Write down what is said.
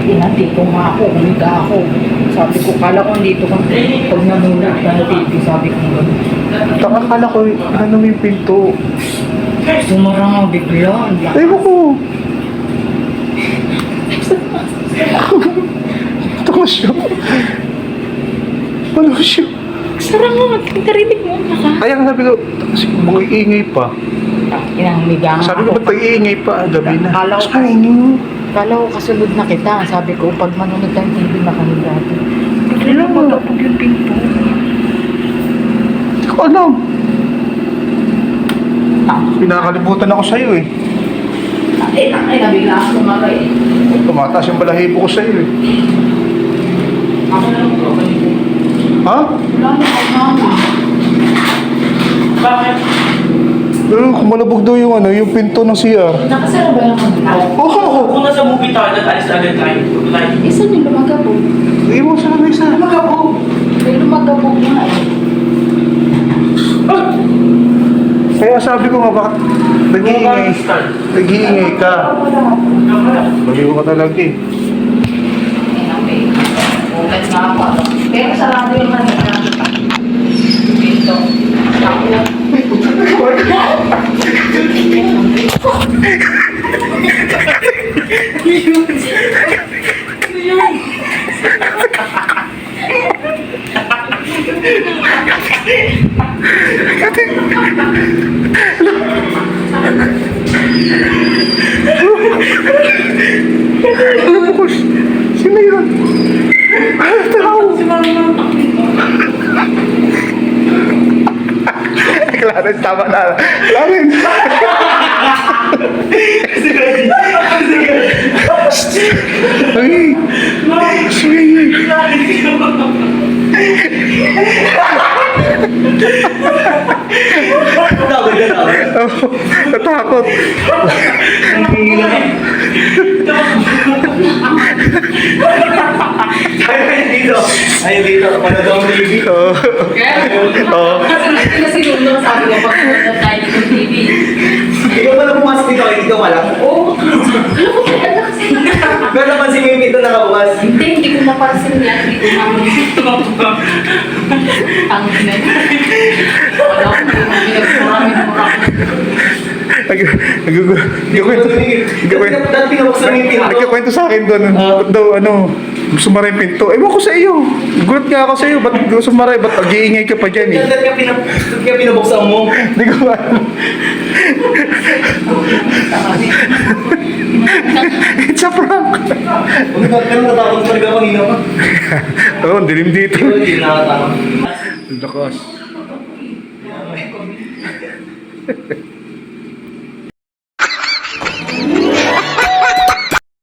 Hinati ko nga ako, humiga ako. Sabi ko, kala ko dito ka. Pag nanunod ka na TV, sabi ko gano'n. Akala ko, ano mo yung pinto? Sumara nga bigla. Ewan ko. Ito siya. Ano siya? Sara nga, narinig mo na ka. Kaya nga sabi ko, kasi mga iingay pa. Inangmiga nga Sabi ko, ba't nag-iingay pa? Gabi na. Kala ko, kala ko kasunod na kita. Sabi ko, pag manunod ng TV, nakahiga ako. Bigla magapag yung pinto. Hindi ko alam. Pinakalimutan ako sa'yo eh. Ay, nabigla ako mga eh. Tumataas yung balahibo ko sa'yo eh. Ako na lang ito. Ha? Wala na ako mama. Bakit? Kumalabog daw yung ano, yung pinto ng CR. Nakasara ba yung kanila? Oo! Kung nasa movie tayo, nag-alis agad tayo. Isa ni lumagabog. Hindi mo sa ano isa. Lumagabog. May lumagabog nga eh. Kaya sabi ko nga, bakit nag-iingay? Nag-iingay ka. Baliw ka talaga eh. Ulat nga ako. Pero sarado yung kanila. Pinto. Alam ko, sino yun? Tao! Si Mama. Clarence, tama na. Clarence! Ay! Sige! Natakot. Ayun dito, panood ang TV. Oo. Kasi nung sabi ko, pag nanonood tayo ng TV. Ikaw pala pumasok dito, hindi ka walang. Oo. Alam ko talaga kasi. Pero napansin mo yung pinto nakabukas. Hindi ko napansin yan. Hindi ko namin. Ang ginag. Wala ko nagkikwento sa akin doon. Ba't daw ano, sumara yung pinto. Ewan ko sa iyo. Gulat nga ako sa iyo. Ba't sumara? Ba't pag-iingay ka pa dyan eh? Ba't ka pinabuksan mo? Hindi ko alam. It's a prank. Huwag ka natakot talaga kanina pa. Oo, dilim dito. Hindi nakatakot. Lakas.